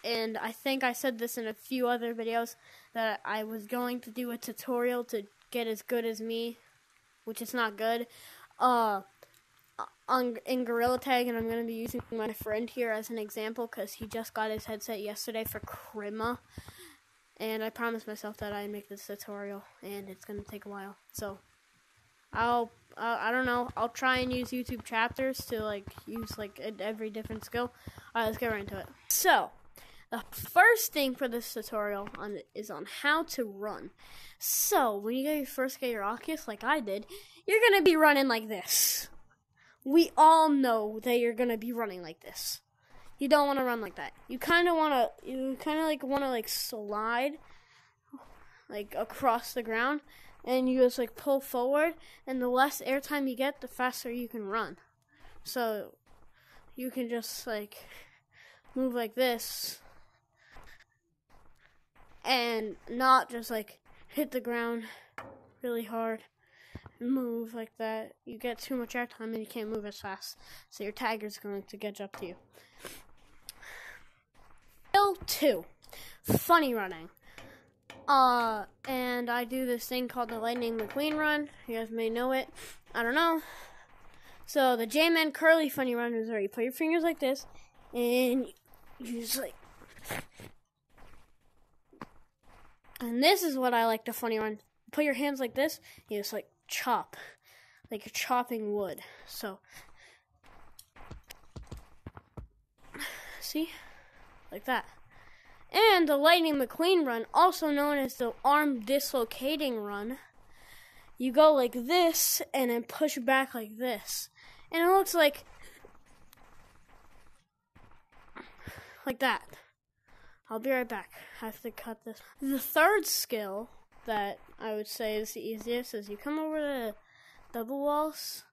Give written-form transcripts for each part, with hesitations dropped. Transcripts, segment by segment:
and I think I said this in a few other videos, that I was going to do a tutorial to get as good as me, which is not good, in Gorilla Tag, and I'm going to be using my friend here as an example because he just got his headset yesterday for Crema, and I promised myself that I'd make this tutorial, and it's going to take a while, so I don't know, I'll try and use YouTube chapters to like use like every different skill. Alright, let's get right into it. So, the first thing for this tutorial is on how to run. So, when you first get your Oculus, like I did, you're going to be running like this. We all know that you're going to be running like this. You don't want to run like that. You kind of want to slide like across the ground, and you just like pull forward, and the less airtime you get, the faster you can run. So, you can just like move like this and not just like hit the ground really hard and move like that. You get too much airtime and you can't move as fast, so your tagger's going to catch up to you. Skill 2, funny running. And I do this thing called the Lightning McQueen run. You guys may know it. I don't know. So the J-Man Curly funny run is where you put your fingers like this, and you just like, and this is what I like to funny run. Put your hands like this, you just like chop, like you're chopping wood. So, see, like that. And the Lightning McQueen run, also known as the arm dislocating run, you go like this and then push back like this. And it looks like that. I'll be right back. I have to cut this. The third skill that I would say is the easiest is you come over to double walls.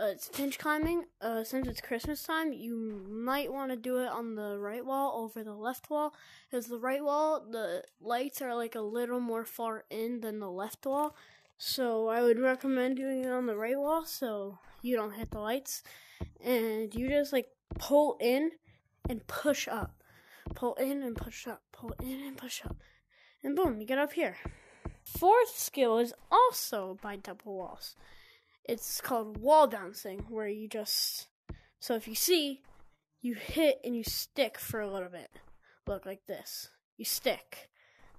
It's pinch climbing. Since it's Christmas time, you might want to do it on the right wall over the left wall, because the right wall, the lights are like a little more far in than the left wall. So I would recommend doing it on the right wall so you don't hit the lights. And you just like pull in and push up. Pull in and push up. Pull in and push up. And boom, you get up here. Fourth skill is also by double walls. It's called wall bouncing, where you just, so if you see, you hit and you stick for a little bit. Look, like this. You stick.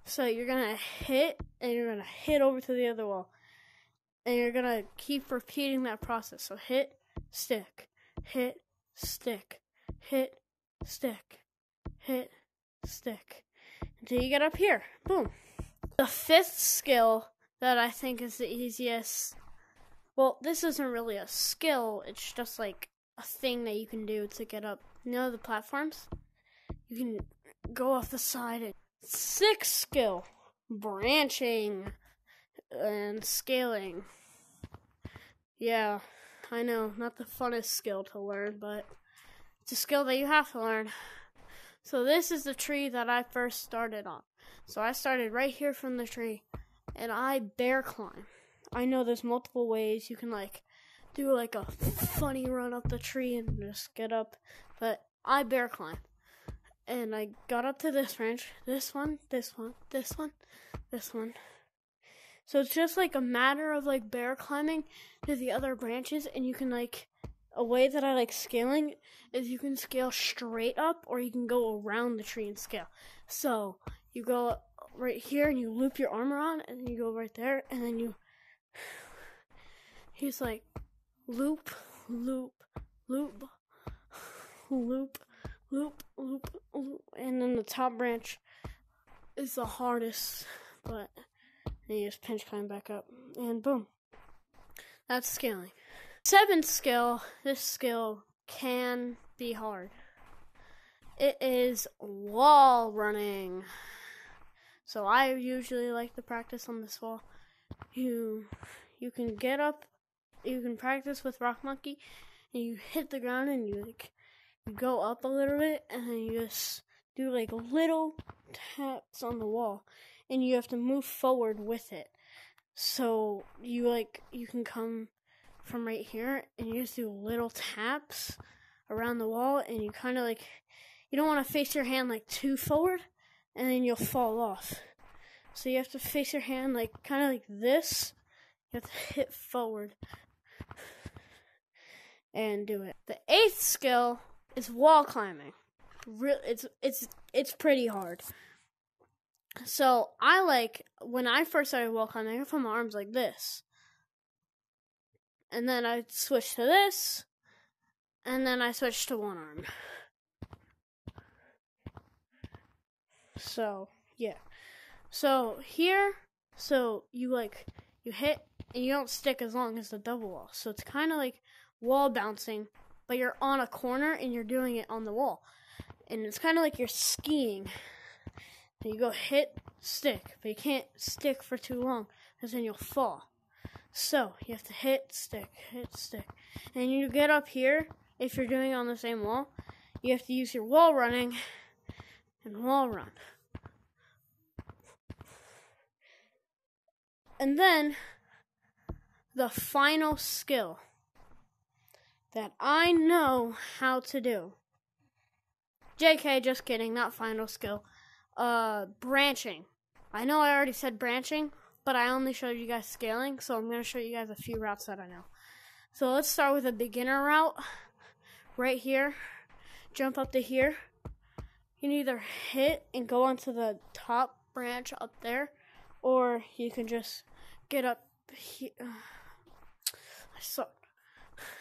So you're going to hit, and you're going to hit over to the other wall. And you're going to keep repeating that process. So hit, stick, hit, stick, hit, stick, hit, stick. Until you get up here. Boom. The fifth skill that I think is the easiest, well, this isn't really a skill, it's just like a thing that you can do to get up. You know the platforms? You can go off the side. And sixth skill, branching and scaling. Yeah, I know, not the funnest skill to learn, but it's a skill that you have to learn. So this is the tree that I first started on. So I started right here from the tree, and I bear climb. I know there's multiple ways you can like do like a funny run up the tree and just get up, but I bear climb. And I got up to this branch, this one, this one, this one, this one. So it's just like a matter of like bear climbing to the other branches, and you can like, a way that I like scaling is you can scale straight up, or you can go around the tree and scale. So you go right here and you loop your arm around, and then you go right there, and then he's like loop, loop, loop, loop, loop, loop, loop, and then the top branch is the hardest, but then you just pinch climb back up, and boom. That's scaling. Seventh skill, this skill can be hard. It is wall running. So I usually like to practice on this wall. You can get up, you can practice with Rock Monkey, and you hit the ground and you go up a little bit, and then you just do like little taps on the wall, and you have to move forward with it. So you can come from right here, and you just do little taps around the wall, and you kind of like, you don't want to face your hand like too forward, and then you'll fall off. So you have to face your hand like kind of like this. You have to hit forward and do it. The 8th skill is wall climbing. It's pretty hard. So when I first started wall climbing, I put my arms like this. And then I switched to this. And then I switched to one arm. So, yeah. So, here, you hit, and you don't stick as long as the double wall. So, it's kind of like wall bouncing, but you're on a corner, and you're doing it on the wall. And it's kind of like you're skiing. And you go hit, stick, but you can't stick for too long, because then you'll fall. So, you have to hit, stick. And you get up here, if you're doing it on the same wall, you have to use your wall running and wall run. And then, the final skill that I know how to do. JK, just kidding, not final skill. Branching. I know I already said branching, but I only showed you guys scaling, so I'm going to show you guys a few routes that I know. So let's start with a beginner route. Right here. Jump up to here. You can either hit and go onto the top branch up there, or you can just get up here.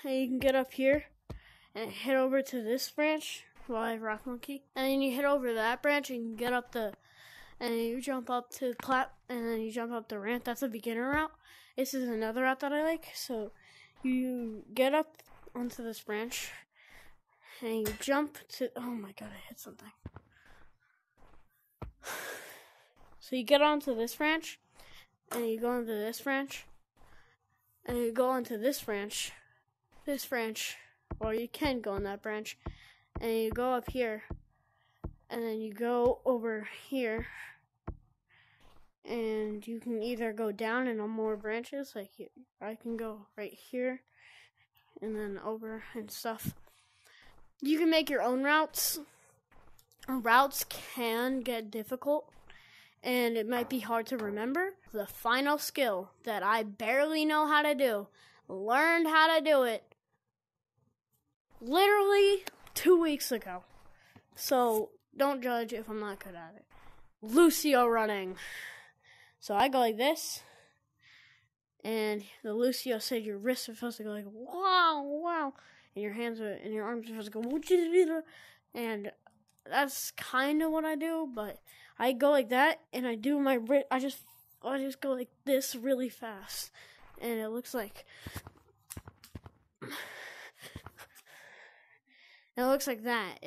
And you can get up here and hit over to this branch while I have Rock Monkey. And then you hit over that branch and you can get up and you jump up to and then you jump up the ramp. That's a beginner route. This is another route that I like. So you get up onto this branch and you jump to, oh my god, I hit something. So you get onto this branch and you go into this branch and you go into this branch, or you can go in that branch, and you go up here and then you go over here. And you can either go down and on more branches, like I can go right here and then over and stuff. You can make your own routes. Routes can get difficult, and it might be hard to remember. The final skill that I barely know how to do, learned how to do it literally 2 weeks ago. So don't judge if I'm not good at it. Lucio running. So I go like this, and the Lucio said your wrists are supposed to go like wow, and your hands and your arms are supposed to go, and that's kind of what I do. But I go like that, and I do I just go like this really fast, and it looks like that.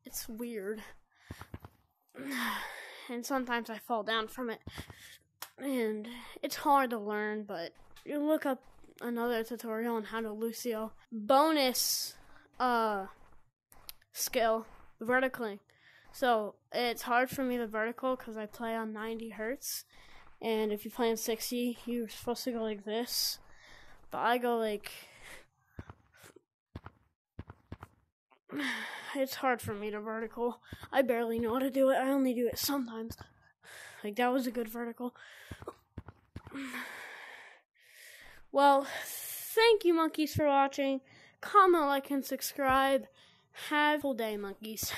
It's weird. And sometimes I fall down from it. And it's hard to learn, but you look up another tutorial on how to Lucio. Bonus skill, verticaling. So it's hard for me to vertical because I play on 90 hertz. And if you play on 60, you're supposed to go like this. But I go like... It's hard for me to vertical. I barely know how to do it. I only do it sometimes. Like, that was a good vertical. Well, thank you, monkeys, for watching. Comment, like, and subscribe. Have a full day, monkeys.